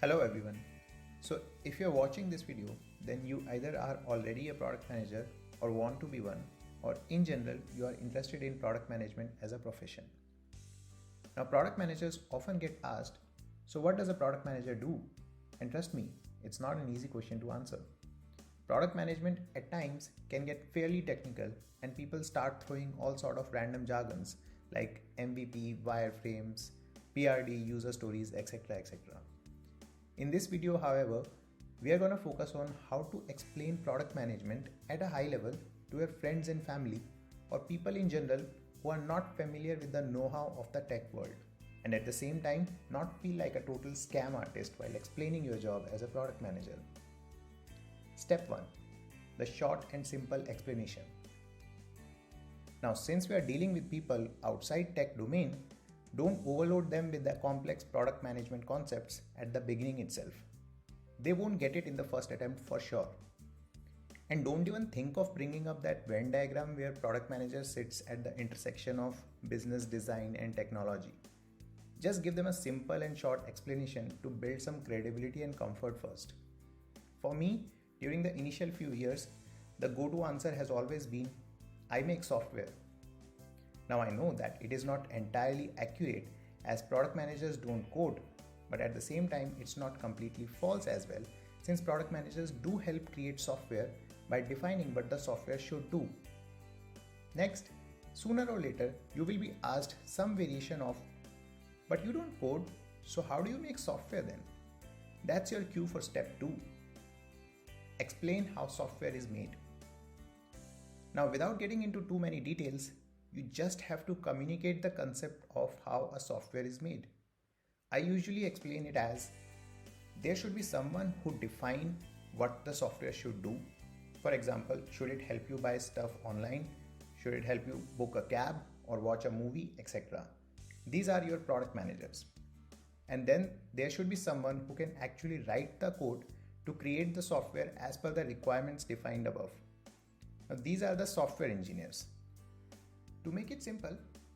Hello everyone. So if you're watching this video, then you either are already a product manager or want to be one, or in general, you are interested in product management as a profession. Now, product managers often get asked, so what does a product manager do? And trust me, it's not an easy question to answer. Product management at times can get fairly technical and people start throwing all sort of random jargons like MVP, wireframes, PRD, user stories, etc. etc. In this video, however, we are going to focus on how to explain product management at a high level to your friends and family or people in general who are not familiar with the know-how of the tech world, and at the same time not feel like a total scam artist while explaining your job as a product manager. Step 1. The short and simple explanation. Now, since we are dealing with people outside tech domain, don't overload them with the complex product management concepts at the beginning itself. They won't get it in the first attempt for sure. And don't even think of bringing up that Venn diagram where product manager sits at the intersection of business design and technology. Just give them a simple and short explanation to build some credibility and comfort first. For me, during the initial few years, the go-to answer has always been, I make software. Now I know that it is not entirely accurate as product managers don't code, but at the same time it's not completely false as well, since product managers do help create software by defining what the software should do. Next, sooner or later you will be asked some variation of, but you don't code, so how do you make software then? That's your cue for step 2. Explain how software is made. Now, without getting into too many details, you just have to communicate the concept of how a software is made. I usually explain it as, there should be someone who defines what the software should do. For example, should it help you buy stuff online? Should it help you book a cab or watch a movie, etc. These are your product managers. And then there should be someone who can actually write the code to create the software as per the requirements defined above. Now, these are the software engineers. To make it simple,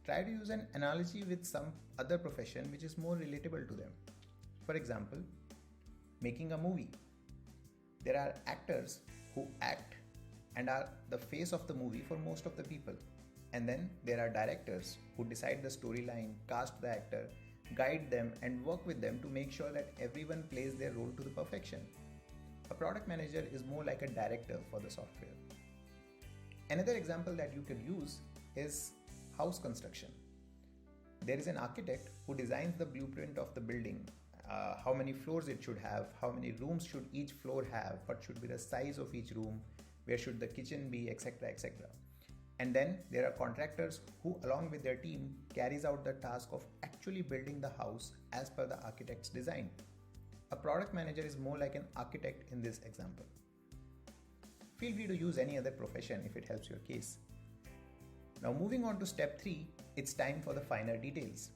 try to use an analogy with some other profession which is more relatable to them. For example, making a movie. There are actors who act and are the face of the movie for most of the people. And then there are directors who decide the storyline, cast the actor, guide them and work with them to make sure that everyone plays their role to the perfection. A product manager is more like a director for the software. Another example that you can use is house construction. There is an architect who designs the blueprint of the building, how many floors it should have, how many rooms should each floor have, what should be the size of each room, where should the kitchen be, etc. etc. And then there are contractors who along with their team carries out the task of actually building the house as per the architect's design. A product manager is more like an architect in this example. Feel free to use any other profession if it helps your case. Now moving on to step 3, it's time for the finer details.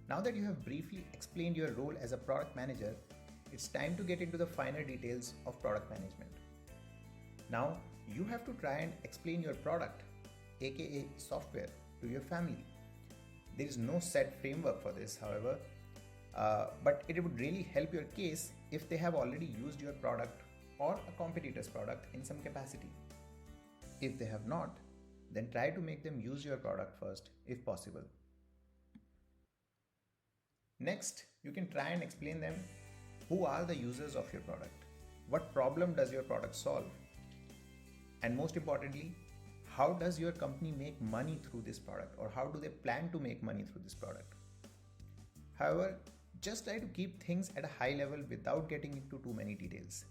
Now that you have briefly explained your role as a product manager, it's time to get into the finer details of product management. Now you have to try and explain your product, aka software, to your family. There is no set framework for this, however, but it would really help your case if they have already used your product or a competitor's product in some capacity. If they have not, then try to make them use your product first if possible. Next, you can try and explain them who are the users of your product, what problem does your product solve, and most importantly, how does your company make money through this product, or how do they plan to make money through this product. However, just try to keep things at a high level without getting into too many details.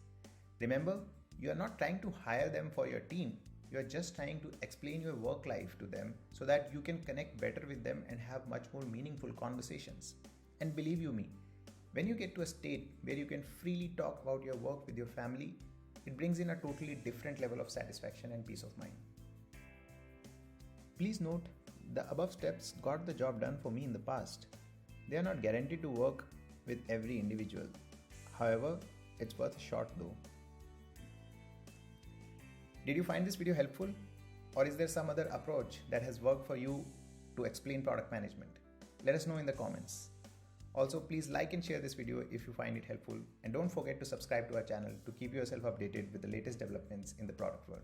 Remember, you are not trying to hire them for your team. You are just trying to explain your work life to them so that you can connect better with them and have much more meaningful conversations. And believe you me, when you get to a state where you can freely talk about your work with your family, it brings in a totally different level of satisfaction and peace of mind. Please note, the above steps got the job done for me in the past. They are not guaranteed to work with every individual. However, it's worth a shot though. Did you find this video helpful? Or is there some other approach that has worked for you to explain product management? Let us know in the comments. Also, please like and share this video if you find it helpful, and don't forget to subscribe to our channel to keep yourself updated with the latest developments in the product world.